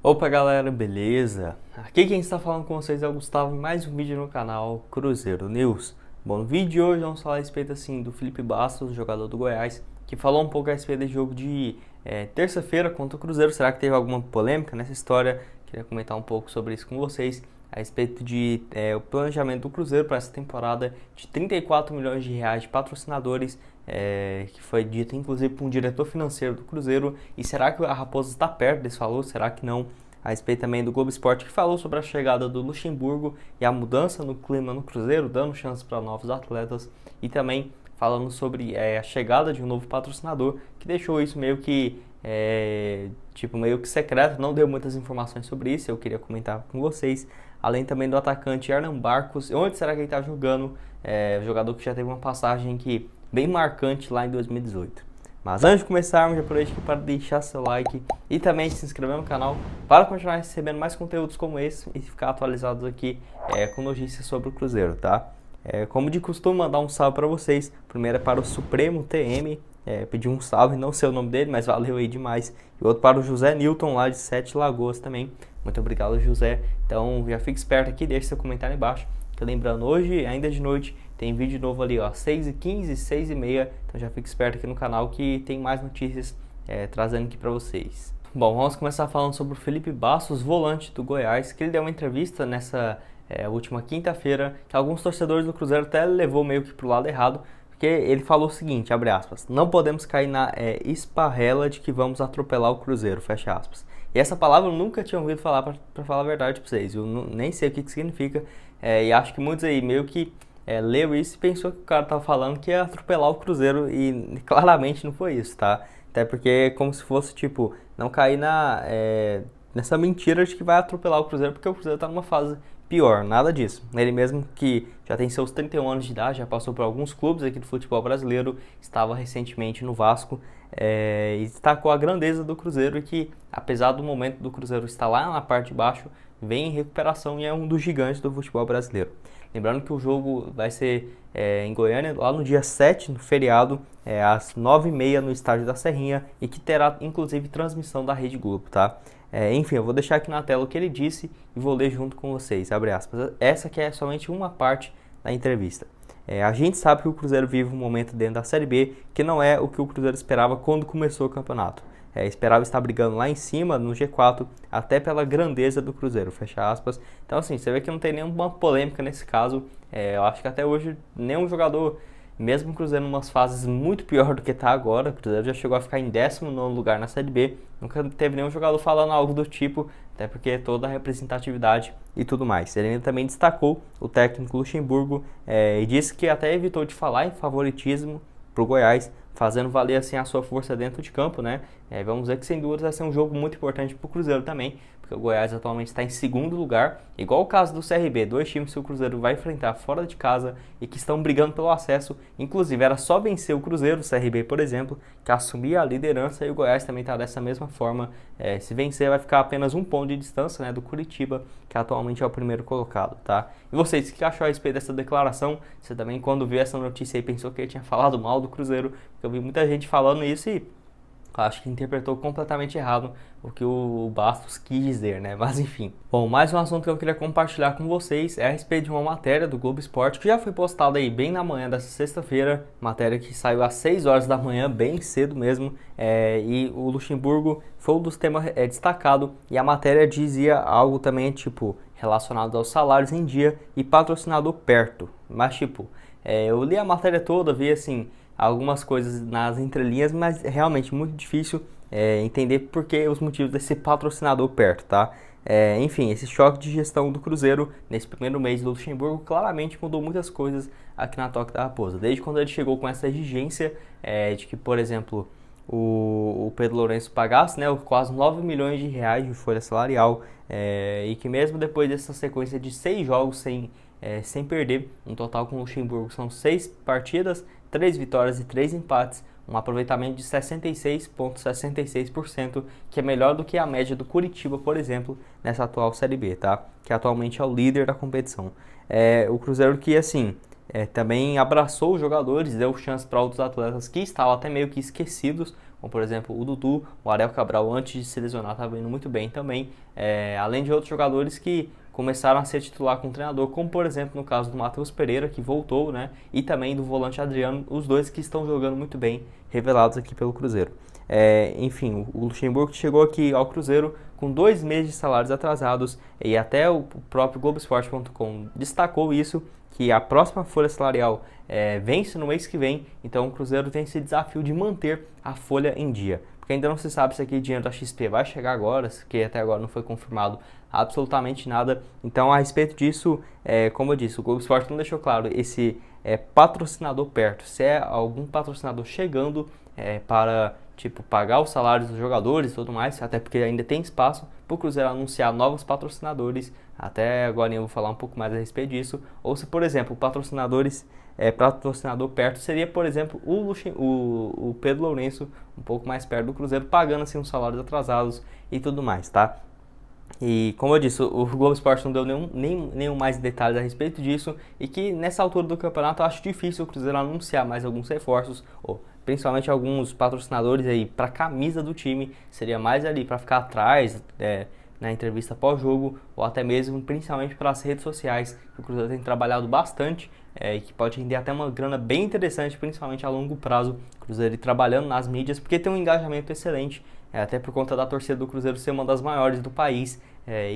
Opa galera, beleza? Aqui quem está falando com vocês é o Gustavo em mais um vídeo no canal Cruzeiro News. Bom, no vídeo de hoje vamos falar a respeito assim do Felipe Bastos, jogador do Goiás, que falou um pouco a respeito do jogo de terça-feira contra o Cruzeiro. Será que teve alguma polêmica nessa história? Queria comentar um pouco sobre isso com vocês, a respeito de o planejamento do Cruzeiro para essa temporada de 34 milhões de reais de patrocinadores, que foi dito inclusive por um diretor financeiro do Cruzeiro. E será que a Raposa está perto desse valor? Será que não? A respeito também do Globo Esporte, que falou sobre a chegada do Luxemburgo e a mudança no clima no Cruzeiro, dando chance para novos atletas, e também falando sobre a chegada de um novo patrocinador, que deixou isso meio que meio que secreto, não deu muitas informações sobre isso. Eu queria comentar com vocês, além também do atacante Hernan Barcos. Onde será que ele está jogando? Jogador que já teve uma passagem bem marcante lá em 2018. Mas antes de começarmos, já aproveito aqui para deixar seu like e também se inscrever no canal para continuar recebendo mais conteúdos como esse e ficar atualizados aqui com notícias sobre o Cruzeiro, tá? Como de costume, mandar um salve para vocês. Primeiro é para o Supremo TM, pedir um salve, não sei o nome dele, mas valeu aí demais. E outro para o José Newton, lá de Sete Lagoas também. Muito obrigado, José. Então já fique esperto aqui, deixe seu comentário embaixo. Que lembrando, hoje, ainda de noite, tem vídeo novo ali, ó, 6h15, 6h30. Então já fique esperto aqui no canal que tem mais notícias trazendo aqui para vocês. Bom, vamos começar falando sobre o Felipe Bastos, volante do Goiás, que ele deu uma entrevista nessa última quinta-feira, que alguns torcedores do Cruzeiro até levou meio que pro lado errado, porque ele falou o seguinte, abre aspas: não podemos cair na esparrela de que vamos atropelar o Cruzeiro, fecha aspas. E essa palavra eu nunca tinha ouvido falar, para falar a verdade para vocês, eu nem sei o que significa, e acho que muitos aí meio que leu isso e pensou que o cara tava falando que ia atropelar o Cruzeiro, e claramente não foi isso, tá? Até porque é como se fosse, tipo, não cair nessa mentira de que vai atropelar o Cruzeiro, porque o Cruzeiro tá numa fase pior, nada disso. Ele mesmo, que já tem seus 31 anos de idade, já passou por alguns clubes aqui do futebol brasileiro, estava recentemente no Vasco, e destacou a grandeza do Cruzeiro, e que apesar do momento do Cruzeiro estar lá na parte de baixo, vem em recuperação e é um dos gigantes do futebol brasileiro. Lembrando que o jogo vai ser em Goiânia, lá no dia 7, no feriado, às 9h30 no estádio da Serrinha, e que terá inclusive transmissão da Rede Globo, tá? Enfim, eu vou deixar aqui na tela o que ele disse e vou ler junto com vocês, abre aspas. Essa aqui é somente uma parte da entrevista. A gente sabe que o Cruzeiro vive um momento dentro da Série B que não é o que o Cruzeiro esperava quando começou o campeonato. Esperava estar brigando lá em cima, no G4, até pela grandeza do Cruzeiro, fecha aspas. Então assim, você vê que não tem nenhuma polêmica nesse caso. Eu acho que até hoje nenhum jogador, mesmo o Cruzeiro em umas fases muito pior do que está agora, o Cruzeiro já chegou a ficar em 19º lugar na Série B, nunca teve nenhum jogador falando algo do tipo, até porque toda a representatividade e tudo mais. Ele também destacou o técnico Luxemburgo, e disse que até evitou de falar em favoritismo para o Goiás, fazendo valer assim a sua força dentro de campo, né? Vamos ver que sem dúvida vai ser um jogo muito importante para o Cruzeiro também, porque o Goiás atualmente está em 2º lugar, igual o caso do CRB, dois times que o Cruzeiro vai enfrentar fora de casa e que estão brigando pelo acesso. Inclusive era só vencer o Cruzeiro, o CRB por exemplo, que assumia a liderança, e o Goiás também está dessa mesma forma. Se vencer vai ficar apenas um ponto de distância, né, do Curitiba, que atualmente é o primeiro colocado, tá? E vocês, o que achou a respeito dessa declaração? Você também, quando viu essa notícia aí, pensou que ele tinha falado mal do Cruzeiro? Porque eu vi muita gente falando isso e acho que interpretou completamente errado o que o Bastos quis dizer, né? Mas enfim. Bom, mais um assunto que eu queria compartilhar com vocês é a respeito de uma matéria do Globo Esporte que já foi postada aí bem na manhã dessa sexta-feira, matéria que saiu às 6 horas da manhã, bem cedo mesmo, e o Luxemburgo foi um dos temas destacado, e a matéria dizia algo também tipo relacionado aos salários em dia e patrocinador perto. Mas tipo, eu li a matéria toda, vi assim algumas coisas nas entrelinhas, mas é realmente muito difícil entender por que os motivos desse patrocinador perto, tá? Enfim, esse choque de gestão do Cruzeiro nesse primeiro mês do Luxemburgo claramente mudou muitas coisas aqui na Toca da Raposa. Desde quando ele chegou com essa exigência de que, por exemplo, o Pedro Lourenço pagasse, né, quase 9 milhões de reais de folha salarial, e que mesmo depois dessa sequência de 6 jogos sem perder, um total com o Luxemburgo são 6 partidas, 3 vitórias e 3 empates, um aproveitamento de 66,66%, que é melhor do que a média do Curitiba, por exemplo, nessa atual Série B, tá? Que atualmente é o líder da competição. O Cruzeiro que, assim, também abraçou os jogadores, deu chance para outros atletas que estavam até meio que esquecidos, como por exemplo o Dudu, o Ariel Cabral antes de se lesionar estava indo muito bem também, além de outros jogadores que começaram a ser titular com o treinador, como por exemplo no caso do Matheus Pereira, que voltou, né, e também do volante Adriano, os dois que estão jogando muito bem, revelados aqui pelo Cruzeiro. Enfim, o Luxemburgo chegou aqui ao Cruzeiro com 2 meses de salários atrasados, e até o próprio Globoesporte.com destacou isso, que a próxima folha salarial vence no mês que vem, então o Cruzeiro tem esse desafio de manter a folha em dia. Porque ainda não se sabe se aquele dinheiro da XP vai chegar agora, porque até agora não foi confirmado absolutamente nada. Então, a respeito disso, como eu disse, o Globo Esporte não deixou claro esse patrocinador perto. Se é algum patrocinador chegando para pagar os salários dos jogadores e tudo mais, até porque ainda tem espaço para o Cruzeiro anunciar novos patrocinadores. Até agora eu vou falar um pouco mais a respeito disso. Ou se, por exemplo, patrocinador perto seria, por exemplo, o Pedro Lourenço, um pouco mais perto do Cruzeiro, pagando assim os salários atrasados e tudo mais, tá? E como eu disse, o Globo Esporte não deu nenhum mais detalhes a respeito disso, e que nessa altura do campeonato eu acho difícil o Cruzeiro anunciar mais alguns reforços, ou principalmente alguns patrocinadores aí para a camisa do time, seria mais ali para ficar atrás na entrevista pós-jogo, ou até mesmo principalmente para as redes sociais, que o Cruzeiro tem trabalhado bastante, e que pode render até uma grana bem interessante, principalmente a longo prazo, o Cruzeiro ir trabalhando nas mídias, porque tem um engajamento excelente, até por conta da torcida do Cruzeiro ser uma das maiores do país.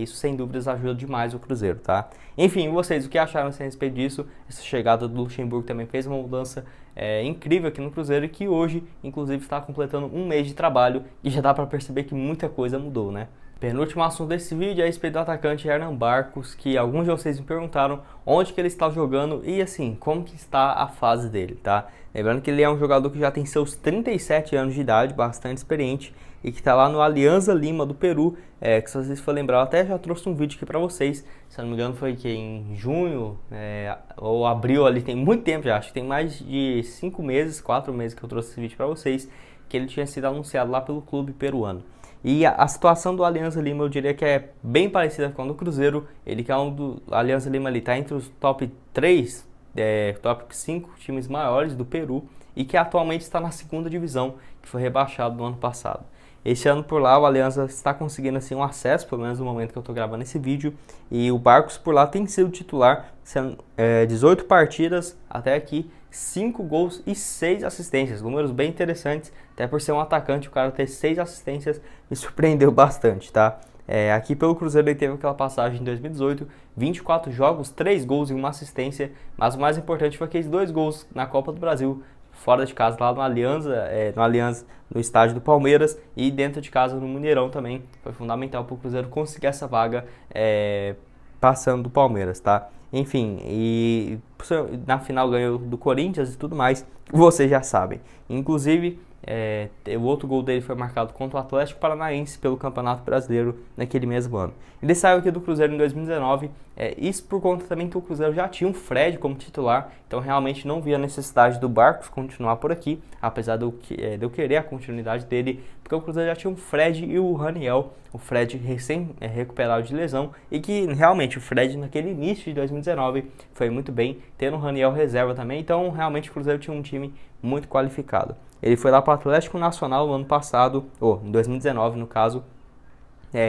Isso sem dúvidas ajuda demais o Cruzeiro, tá? Enfim, vocês, o que acharam a respeito disso? Essa chegada do Luxemburgo também fez uma mudança incrível aqui no Cruzeiro, e que hoje, inclusive, está completando 1 mês de trabalho, e já dá para perceber que muita coisa mudou, né? Penúltimo assunto desse vídeo é a respeito do atacante Hernan Barcos, que alguns de vocês me perguntaram onde que ele está jogando e assim, como que está a fase dele, tá? Lembrando que ele é um jogador que já tem seus 37 anos de idade, bastante experiente, e que está lá no Alianza Lima do Peru, que se vocês for lembrar, eu até já trouxe um vídeo aqui para vocês, se eu não me engano foi que em junho ou abril ali, tem muito tempo já, acho que tem mais de 5 meses, 4 meses que eu trouxe esse vídeo para vocês, que ele tinha sido anunciado lá pelo clube peruano. E a situação do Alianza Lima eu diria que é bem parecida com a do Cruzeiro. Ele que é Alianza Lima ali, está entre os top 3, top 5 times maiores do Peru, e que atualmente está na 2ª divisão, que foi rebaixado no ano passado. Esse ano por lá o Alianza está conseguindo assim um acesso, pelo menos no momento que eu estou gravando esse vídeo, e o Barcos por lá tem sido titular, sendo 18 partidas até aqui, 5 gols e 6 assistências, números bem interessantes, até por ser um atacante, o cara ter 6 assistências me surpreendeu bastante, tá? Aqui pelo Cruzeiro ele teve aquela passagem em 2018, 24 jogos, 3 gols e 1 assistência, mas o mais importante foi aqueles 2 gols na Copa do Brasil, fora de casa lá no Alianza, no estádio do Palmeiras, e dentro de casa no Mineirão também, foi fundamental para o Cruzeiro conseguir essa vaga passando do Palmeiras, tá? Enfim, e na final ganhou do Corinthians e tudo mais, vocês já sabem. Inclusive, o outro gol dele foi marcado contra o Atlético Paranaense pelo Campeonato Brasileiro naquele mesmo ano. Ele saiu aqui do Cruzeiro em 2019, isso por conta também que o Cruzeiro já tinha um Fred como titular, então realmente não via a necessidade do Barcos continuar por aqui, apesar de eu querer a continuidade dele, porque o Cruzeiro já tinha um Fred e o Raniel, o Fred recém recuperado de lesão, e que realmente o Fred naquele início de 2019 foi muito bem, tendo o Raniel reserva também, então realmente o Cruzeiro tinha um time muito qualificado. Ele foi lá para o Atlético Nacional no ano passado, em 2019 no caso,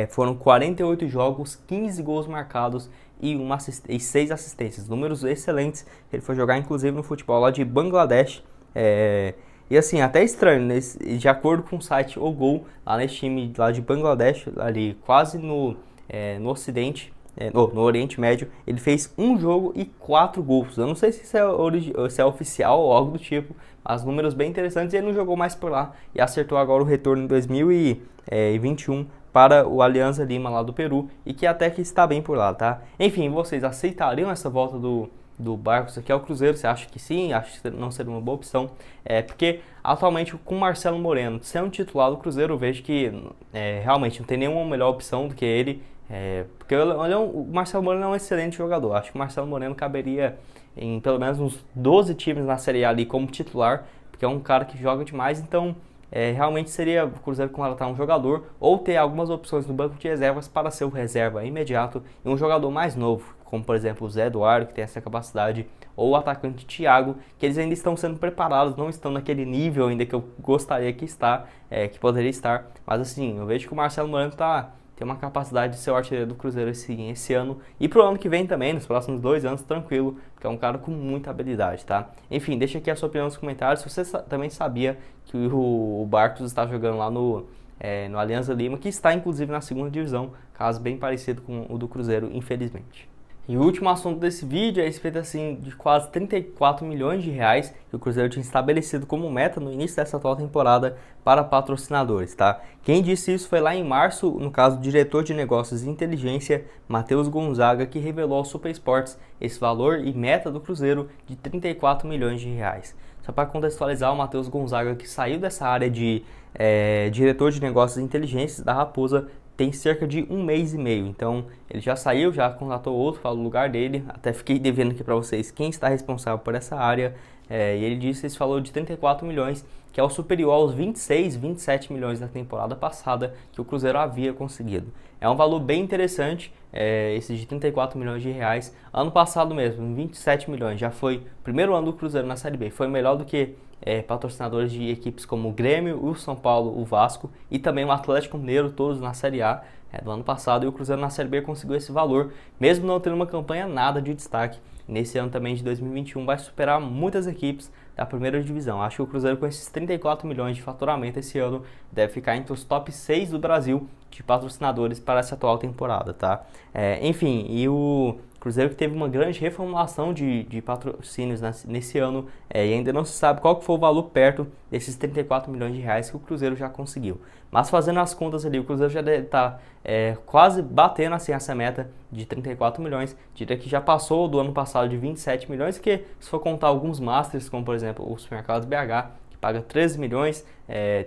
foram 48 jogos, 15 gols marcados e 6 assistências, números excelentes. Ele foi jogar inclusive no futebol lá de Bangladesh, e assim, até estranho, de acordo com o site O Gol, lá nesse time lá de Bangladesh, ali quase no Ocidente, no Oriente Médio, ele fez 1 jogo e 4 gols. Eu não sei se isso é oficial ou algo do tipo, mas números bem interessantes. Ele não jogou mais por lá e acertou agora o retorno em 2021 para o Alianza Lima lá do Peru, e que até que está bem por lá, tá? Enfim, vocês aceitariam essa volta do Barcos aqui ao Cruzeiro? Você acha que sim? Acha que não seria uma boa opção? Porque atualmente com o Marcelo Moreno sendo titular do Cruzeiro, eu vejo que realmente não tem nenhuma melhor opção do que ele. Porque o Marcelo Moreno é um excelente jogador. Acho que o Marcelo Moreno caberia em pelo menos uns 12 times na Série A ali como titular, porque é um cara que joga demais. Então realmente seria o Cruzeiro contratar um jogador ou ter algumas opções no banco de reservas para ser o reserva imediato e um jogador mais novo, como por exemplo o Zé Eduardo, que tem essa capacidade, ou o atacante Thiago, que eles ainda estão sendo preparados, não estão naquele nível ainda que eu gostaria que poderia estar, mas assim, eu vejo que o Marcelo Moreno tem uma capacidade de ser o artilheiro do Cruzeiro esse ano e pro ano que vem também, nos próximos 2 anos, tranquilo, porque é um cara com muita habilidade, tá? Enfim, deixa aqui a sua opinião nos comentários, se você também sabia que o Barcos está jogando lá no Alianza Lima, que está inclusive na segunda divisão, caso bem parecido com o do Cruzeiro, infelizmente. E o último assunto desse vídeo é a respeito assim, de quase 34 milhões de reais que o Cruzeiro tinha estabelecido como meta no início dessa atual temporada para patrocinadores, tá? Quem disse isso foi lá em março, no caso, o diretor de negócios e inteligência, Matheus Gonzaga, que revelou ao Super Esportes esse valor e meta do Cruzeiro de 34 milhões de reais. Só para contextualizar, o Matheus Gonzaga, que saiu dessa área de diretor de negócios e inteligência da Raposa, tem cerca de 1 mês e meio, então ele já saiu, já contratou outro para o lugar dele, até fiquei devendo aqui para vocês quem está responsável por essa área, e ele disse, esse valor de 34 milhões, que é o superior aos 26, 27 milhões da temporada passada que o Cruzeiro havia conseguido. É um valor bem interessante, esse de 34 milhões de reais, ano passado mesmo, 27 milhões, já foi o primeiro ano do Cruzeiro na Série B, foi melhor do que patrocinadores de equipes como o Grêmio, o São Paulo, o Vasco e também o Atlético Mineiro, todos na Série A do ano passado, e o Cruzeiro na Série B conseguiu esse valor, mesmo não tendo uma campanha nada de destaque. Nesse ano também de 2021 vai superar muitas equipes da primeira divisão. Acho que o Cruzeiro com esses 34 milhões de faturamento esse ano deve ficar entre os top 6 do Brasil de patrocinadores para essa atual temporada, tá? Enfim, e o Cruzeiro que teve uma grande reformulação de patrocínios nesse ano e ainda não se sabe qual que foi o valor perto desses 34 milhões de reais que o Cruzeiro já conseguiu. Mas fazendo as contas ali, o Cruzeiro já deve estar quase batendo assim essa meta de 34 milhões. Diria que já passou do ano passado de 27 milhões, que se for contar alguns masters, como por exemplo o Supermercados BH, que paga 13 milhões,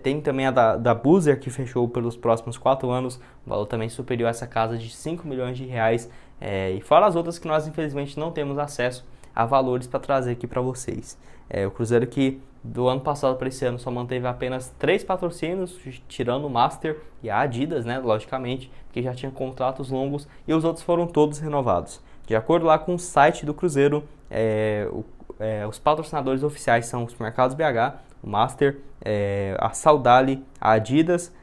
tem também a da Buzer, que fechou pelos próximos 4 anos, um valor também superior a essa casa de 5 milhões de reais, e fora as outras que nós infelizmente não temos acesso a valores para trazer aqui para vocês. O Cruzeiro que do ano passado para esse ano só manteve apenas 3 patrocínios, tirando o Master e a Adidas, né, logicamente, que já tinha contratos longos, e os outros foram todos renovados. De acordo lá com o site do Cruzeiro, os patrocinadores oficiais são os Supermercados BH, o Master, a Saudale, a Adidas,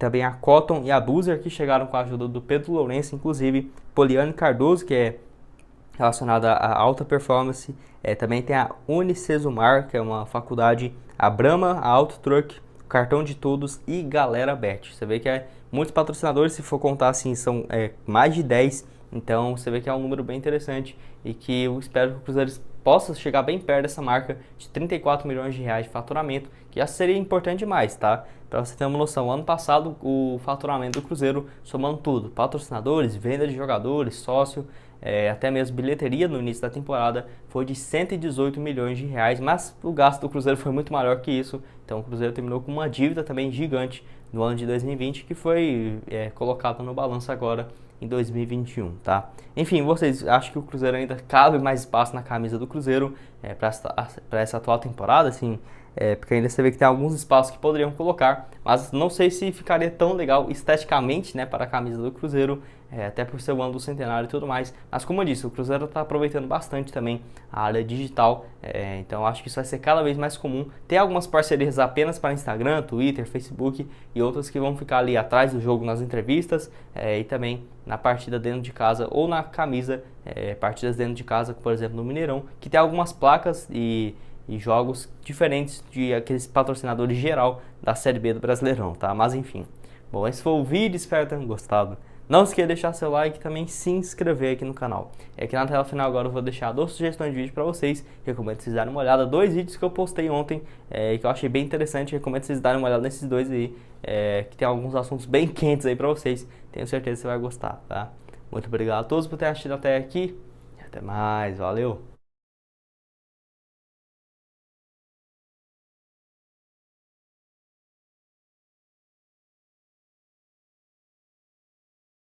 também a Cotton e a Buzer, que chegaram com a ajuda do Pedro Lourenço, inclusive Poliane Cardoso, que é relacionada à alta performance, também tem a Unicesumar, que é uma faculdade, a Brahma, a Auto Truck, Cartão de Todos e Galera Bet. Você vê que muitos patrocinadores, se for contar assim, são mais de 10, então você vê que é um número bem interessante e que eu espero que o Cruzeiro possa chegar bem perto dessa marca de 34 milhões de reais de faturamento, que já seria importante demais, tá? Para você ter uma noção, ano passado o faturamento do Cruzeiro, somando tudo, patrocinadores, venda de jogadores, sócio, até mesmo bilheteria no início da temporada, foi de 118 milhões de reais, mas o gasto do Cruzeiro foi muito maior que isso, então o Cruzeiro terminou com uma dívida também gigante no ano de 2020, que foi colocada no balanço agora em 2021, tá? Enfim, vocês acham que o Cruzeiro ainda cabe mais espaço na camisa do Cruzeiro para essa atual temporada, assim? Porque ainda você vê que tem alguns espaços que poderiam colocar, mas não sei se ficaria tão legal esteticamente, né, para a camisa do Cruzeiro, até por ser o ano do centenário e tudo mais. Mas como eu disse, o Cruzeiro está aproveitando bastante também a área digital, então acho que isso vai ser cada vez mais comum. Tem algumas parcerias apenas para Instagram, Twitter, Facebook e outras que vão ficar ali atrás do jogo nas entrevistas e também na partida dentro de casa ou na camisa, partidas dentro de casa, por exemplo no Mineirão, que tem algumas placas e jogos diferentes de aqueles patrocinadores geral da Série B do Brasileirão, tá? Mas enfim, bom, esse foi o vídeo, espero que tenham gostado. Não esqueça de deixar seu like e também se inscrever aqui no canal. Aqui na tela final agora eu vou deixar 2 sugestões de vídeo para vocês, recomendo vocês darem uma olhada, 2 vídeos que eu postei ontem e que eu achei bem interessante, recomendo vocês darem uma olhada nesses 2 aí, que tem alguns assuntos bem quentes aí para vocês, tenho certeza que você vai gostar, tá? Muito obrigado a todos por terem assistido até aqui, e até mais, valeu!